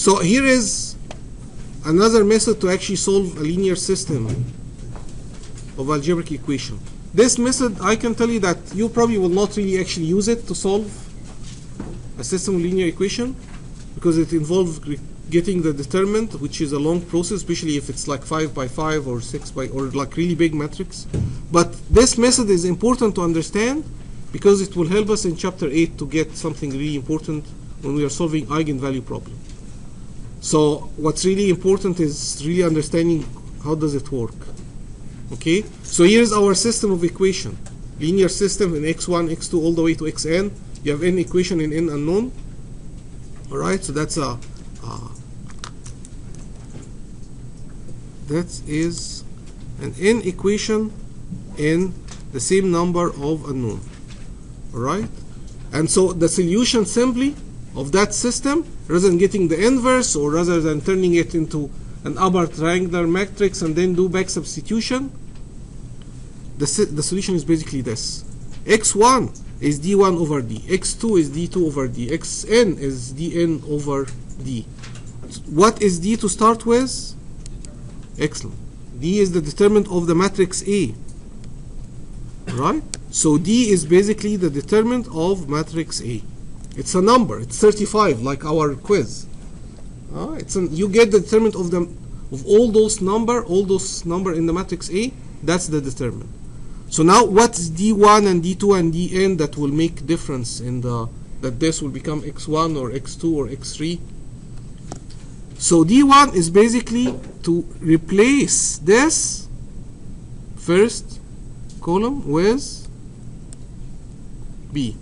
So here is another method to actually solve a linear system of algebraic equation. This method, I can tell you that you probably will not really actually use it to solve a system of linear equation, because it involves getting the determinant, which is a long process, especially if it's like 5 by 5 or 6 by, or like really big matrix. But this method is important to understand because it will help us in chapter 8 to get something really important when we are solving eigenvalue problem. So what's really important is really understanding how does it work. Okay, so here's our system of equation, linear system in x1, x2 all the way to xn. You have n equation in n unknown. All right, so that is an n equation in the same number of unknown. All right, and so the solution simply of that system, rather than getting the inverse or rather than turning it into an upper triangular matrix and then do back substitution, the solution is basically this. x1 is d1 over d, x2 is d2 over d, xn is dn over d. What is d to start with? Excellent. D is the determinant of the matrix A. Right? So D is basically the determinant of matrix A. It's a number. It's 35, like our quiz. You get the determinant of all those number in the matrix A. That's the determinant. So now, what's D1 and D2 and Dn that will make difference in that this will become x1 or x2 or x3? So D1 is basically to replace this first column with B.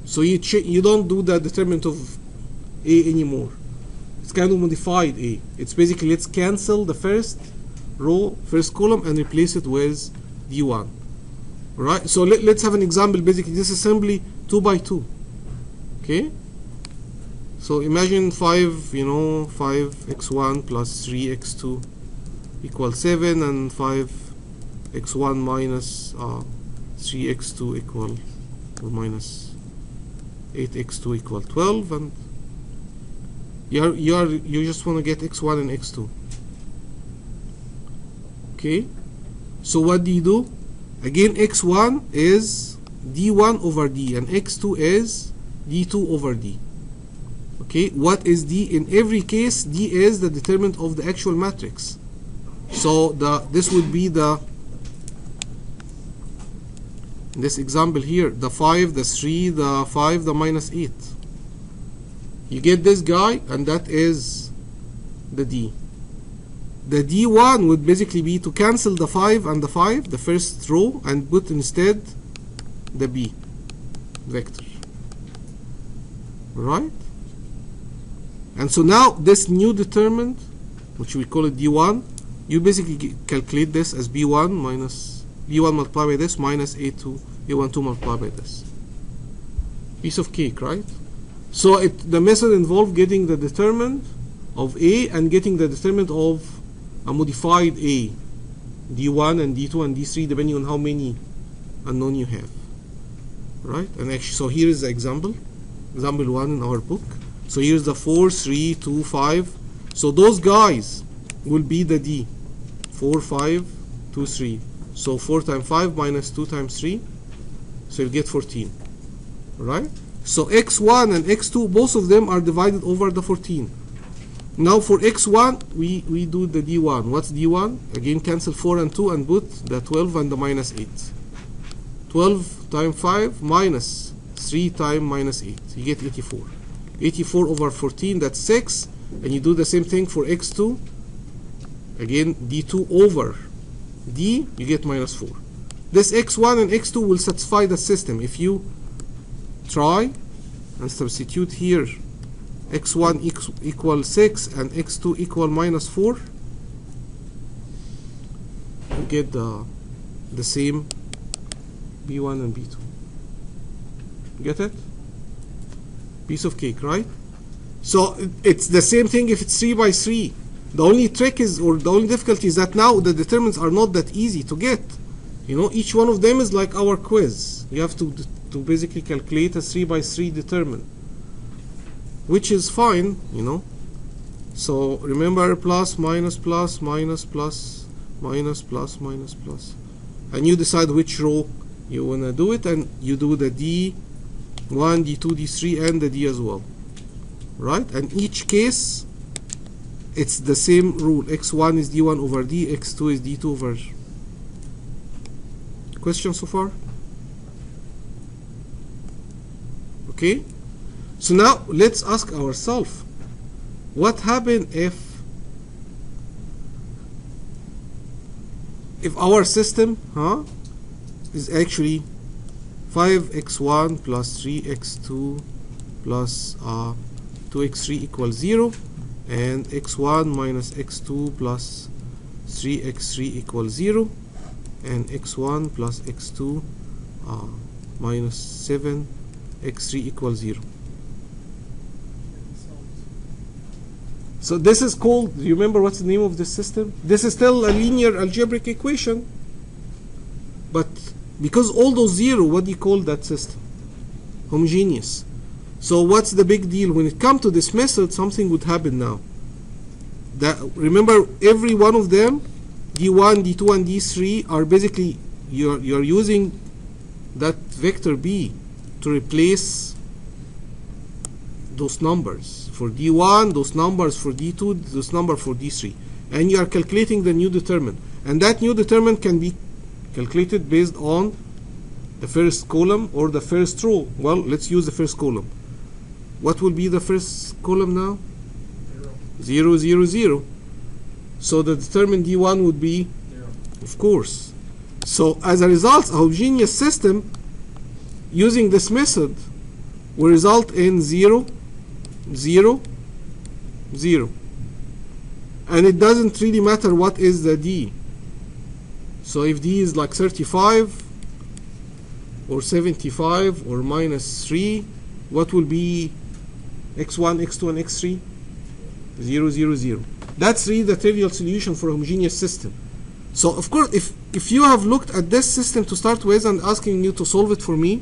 So you don't do the determinant of A anymore. It's kind of modified A. It's basically, let's cancel the first row, first column, and replace it with D1. Right? So let's have an example. Basically, this is simply 2 by 2. Okay? So imagine 5x1 plus 3x2 equals 7, and 5x1 minus 3x2 equal, or minus 8x2 equal 12, and you just want to get x1 and x2. Okay, so what do you do? Again, x1 is d1 over d, and x2 is d2 over d. Okay, what is d? In every case, d is the determinant of the actual matrix. So this would be in this example here, the 5, the 3, the 5, the minus 8. You get this guy, and that is the d. The d1 would basically be to cancel the 5 and the 5, the first row, and put instead the b vector. Right? And so now this new determinant, which we call it d1, you basically calculate this as b1 minus b1 multiplied by this minus a2 a12 multiplied by this. Piece of cake, right? So the method involved getting the determinant of A and getting the determinant of a modified A, d1 and d2 and d3, depending on how many unknown you have. Right? And actually, so here is the example 1 in our book. So here's the 4, 3, 2, 5. So those guys will be the D. 4, 5, 2, 3. So 4 times 5 minus 2 times 3. So you get 14. Right? So x1 and x2, both of them are divided over the 14. Now for x1, we do the d1. What's d1? Again, cancel 4 and 2 and put the 12 and the minus 8. 12 times 5 minus 3 times minus 8. You get 84. 84 over 14, that's 6. And you do the same thing for x2. Again, d2 over d, you get minus 4. This x1 and x2 will satisfy the system. If you try and substitute here x1 equals 6 and x2 equal minus 4, you get the same b1 and b2. Get it? Piece of cake, right? So it's the same thing if it's 3 by 3. The only trick is, or the only difficulty is that now the determinants are not that easy to get. You know, each one of them is like our quiz. You have to basically calculate a 3 by 3 determinant, which is fine, you know. So remember, plus, minus, plus, minus, plus, minus, plus, minus, plus. And you decide which row you want to do it, and you do the D1, D2, D3, and the D as well. Right? And each case, it's the same rule. X1 is D1 over D, X2 is D2 over. Question so far? Okay? So now let's ask ourselves, what happens if our system is actually 5x1 plus 3x2 plus 2x3 equals 0, and x1 minus x2 plus 3x3 equals 0, and x1 plus x2 minus 7x3 equals 0. So this is called, do you remember what's the name of this system? This is still a linear algebraic equation, but because all those zero, what do you call that system? Homogeneous. So what's the big deal? When it comes to this method, something would happen now. That, remember, every one of them, D1, D2, and D3 are basically, you're using that vector B to replace those numbers. For D1, those numbers for D2, those numbers for D3. And you are calculating the new determinant. And that new determinant can be calculated based on the first column or the first row. Well, let's use the first column. What will be the first column now? 0, 0, 0. So the determinant D1 would be 0. Of course. So as a result, a homogeneous system using this method will result in 0, 0, 0. And it doesn't really matter what is the D. So if D is like 35 or 75 or minus 3, what will be x1, x2, and x3? 0, 0, 0. That's really the trivial solution for a homogeneous system. So of course, if you have looked at this system to start with and asking you to solve it for me,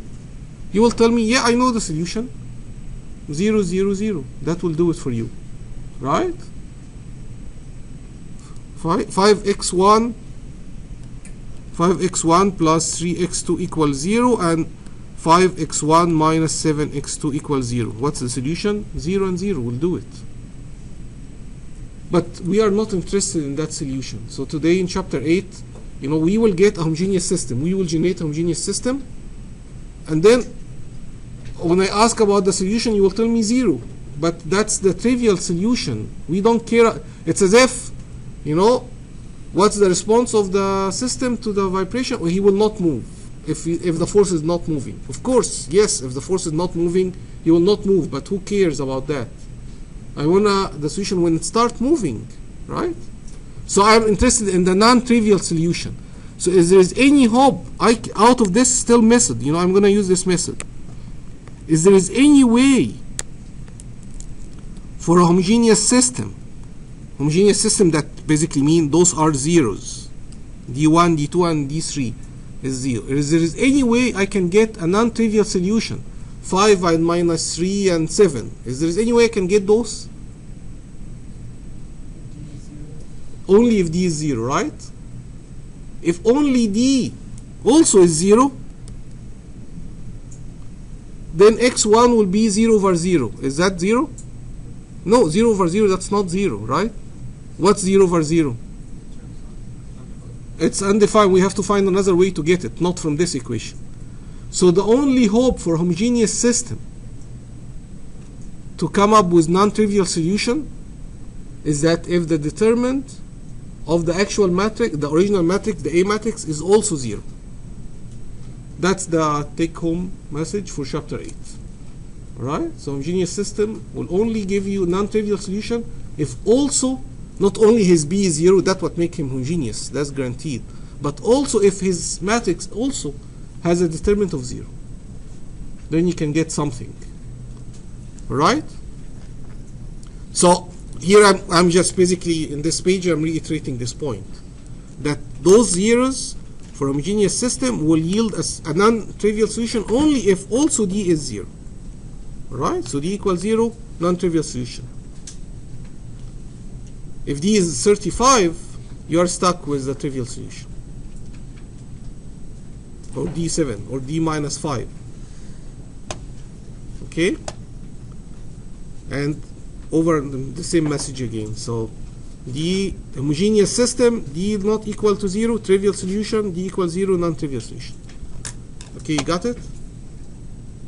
you will tell me, yeah, I know the solution. 0, 0, 0. That will do it for you. Right? 5x1 plus 3x2 equals 0, and 5x1 minus 7x2 equals 0. What's the solution? 0 and 0 will do it. But we are not interested in that solution. So today in chapter 8, we will get a homogeneous system. We will generate a homogeneous system, and then when I ask about the solution, you will tell me 0. But that's the trivial solution. We don't care. It's as if, what's the response of the system to the vibration? Well, he will not move if the force is not moving. Of course, yes, if the force is not moving, he will not move. But who cares about that? I want the solution when it starts moving, right? So I'm interested in the non-trivial solution. So if there is any hope out of this still method, I'm going to use this method. Is there is any way for a homogeneous system that basically means those are zeros, D1, D2, and D3 is 0. Is there is any way I can get a non-trivial solution, 5 and minus 3 and 7? Is there is any way I can get those? Only if D is 0, right? If only D also is 0, then x1 will be 0 over 0. Is that 0? No, 0 over 0, that's not 0, right? What's 0 over 0? It's undefined. We have to find another way to get it, not from this equation. So the only hope for a homogeneous system to come up with non-trivial solution is that if the determinant of the actual matrix, the original matrix, the A matrix, is also 0. That's the take-home message for chapter 8. Alright? So homogeneous system will only give you non-trivial solution if also, not only his B is 0, that's what makes him homogeneous, that's guaranteed, but also if his matrix also has a determinant of 0. Then you can get something. Alright? So here I'm just basically, in this page, I'm reiterating this point, that those zeros for a homogeneous system will yield a non-trivial solution only if also D is 0. Right? So D equals 0, non-trivial solution. If D is 35, you are stuck with the trivial solution, or D7 or D minus 5. Okay, and over the same message again. So D homogeneous system, D not equal to 0, trivial solution, D equals 0, non-trivial solution. Okay, you got it?